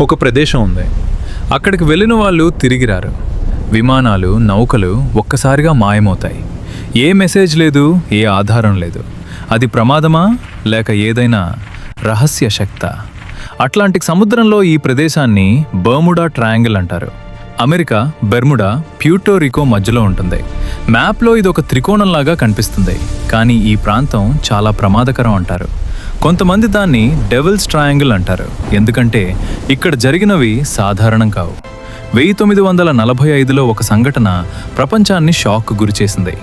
ఒక ప్రదేశం ఉంది. అక్కడికి వెళ్ళిన వాళ్ళు తిరిగి రారు. విమానాలు, నౌకలు ఒక్కసారిగా మాయమవుతాయి. ఏ మెసేజ్ లేదు, ఏ ఆధారం లేదు. అది ప్రమాదమా లేక ఏదైనా రహస్య శక్తా? అట్లాంటిక్ సముద్రంలో ఈ ప్రదేశాన్ని బర్ముడా ట్రయాంగిల్ అంటారు. అమెరికా, బెర్ముడా, ప్యూర్టోరికో మధ్యలో ఉంటుంది. మ్యాప్లో ఇది ఒక త్రికోణంలాగా కనిపిస్తుంది, కానీ ఈ ప్రాంతం చాలా ప్రమాదకరం అంటారు. కొంతమంది దాన్ని డెవిల్స్ ట్రయాంగిల్ అంటారు, ఎందుకంటే ఇక్కడ జరిగినవి సాధారణం కావు. 1945లో ఒక సంఘటన ప్రపంచాన్ని షాక్ గురిచేసింది.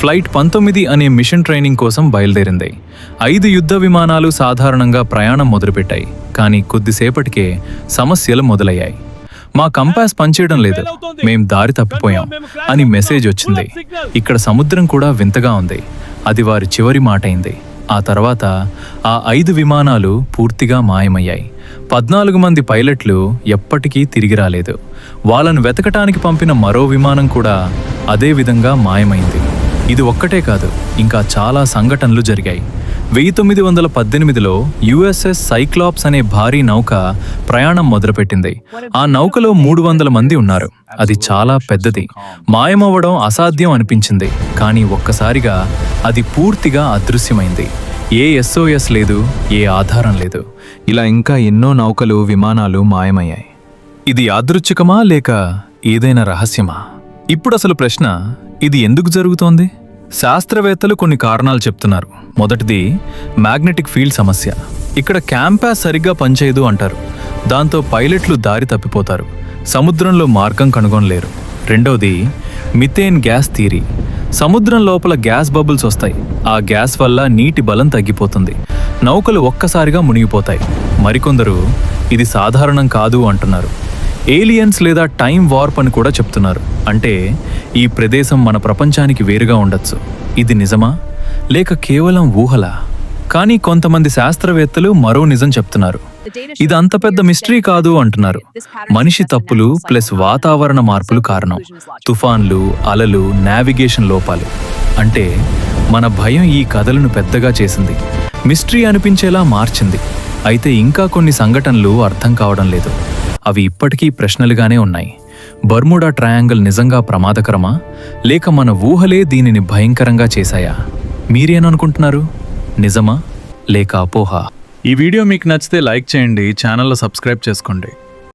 ఫ్లైట్ 19 అనే మిషన్ ట్రైనింగ్ కోసం బయలుదేరింది. 5 యుద్ధ విమానాలు సాధారణంగా ప్రయాణం మొదలుపెట్టాయి, కానీ కొద్దిసేపటికే సమస్యలు మొదలయ్యాయి. మా కంపాస్ పనిచేయడం లేదు, మేం దారి తప్పిపోయాం అని మెసేజ్ వచ్చింది. ఇక్కడ సముద్రం కూడా వింతగా ఉంది. అది వారి చివరి మాట అయింది. ఆ తర్వాత ఆ 5 విమానాలు పూర్తిగా మాయమయ్యాయి. 14 మంది పైలట్లు ఎప్పటికీ తిరిగి రాలేదు. వాళ్ళను వెతకటానికి పంపిన మరో విమానం కూడా అదే విధంగా మాయమైంది. ఇది ఒక్కటే కాదు, ఇంకా చాలా సంఘటనలు జరిగాయి. 1918లో యుఎస్ఎస్ సైక్లాప్స్ అనే భారీ నౌక ప్రయాణం మొదలుపెట్టింది. ఆ నౌకలో 300 మంది ఉన్నారు. అది చాలా పెద్దది. మాయమవ్వడం అసాధ్యం అనిపించింది, కానీ ఒక్కసారిగా అది పూర్తిగా అదృశ్యమైంది. ఏ ఎస్ఓఎస్ లేదు, ఏ ఆధారం లేదు. ఇలా ఇంకా ఎన్నో నౌకలు, విమానాలు మాయమయ్యాయి. ఇది యాదృచ్ఛికమా లేక ఏదైనా రహస్యమా? ఇప్పుడు అసలు ప్రశ్న, ఇది ఎందుకు జరుగుతోంది? శాస్త్రవేత్తలు కొన్ని కారణాలు చెప్తున్నారు. మొదటిది మ్యాగ్నెటిక్ ఫీల్డ్ సమస్య. ఇక్కడ క్యాంపాస్ సరిగ్గా పనిచేయదు అంటారు. దాంతో పైలట్లు దారి తప్పిపోతారు, సముద్రంలో మార్గం కనుగొనలేరు. రెండవది మిథేన్ గ్యాస్ థియరీ. సముద్రం లోపల గ్యాస్ బబుల్స్ వస్తాయి. ఆ గ్యాస్ వల్ల నీటి బలం తగ్గిపోతుంది, నౌకలు ఒక్కసారిగా మునిగిపోతాయి. మరికొందరు ఇది సాధారణం కాదు అంటున్నారు. ఏలియన్స్ లేదా టైం వార్ప్ అని కూడా చెప్తున్నారు. అంటే ఈ ప్రదేశం మన ప్రపంచానికి వేరుగా ఉండొచ్చు. ఇది నిజమా లేక కేవలం ఊహలా? కానీ కొంతమంది శాస్త్రవేత్తలు మరో నిజం చెప్తున్నారు. ఇది అంత పెద్ద మిస్టరీ కాదు అంటున్నారు. మనిషి తప్పులు ప్లస్ వాతావరణ మార్పులు కారణం. తుఫాన్లు, అలలు, నావిగేషన్ లోపాలు. అంటే మన భయం ఈ కథలను పెద్దగా చేసింది, మిస్టరీ అనిపించేలా మార్చింది. అయితే ఇంకా కొన్ని సంఘటనలు అర్థం కావడం లేదు. అవి ఇప్పటికీ ప్రశ్నలుగానే ఉన్నాయి. బర్ముడా ట్రయాంగిల్ నిజంగా ప్రమాదకరమా లేక మన ఊహలే దీనిని భయంకరంగా చేశాయా? మీరేననుకుంటున్నారు? నిజమా లేక అపోహ? ఈ వీడియో మీకు నచ్చితే లైక్ చేయండి, ఛానల్లో సబ్స్క్రైబ్ చేసుకోండి.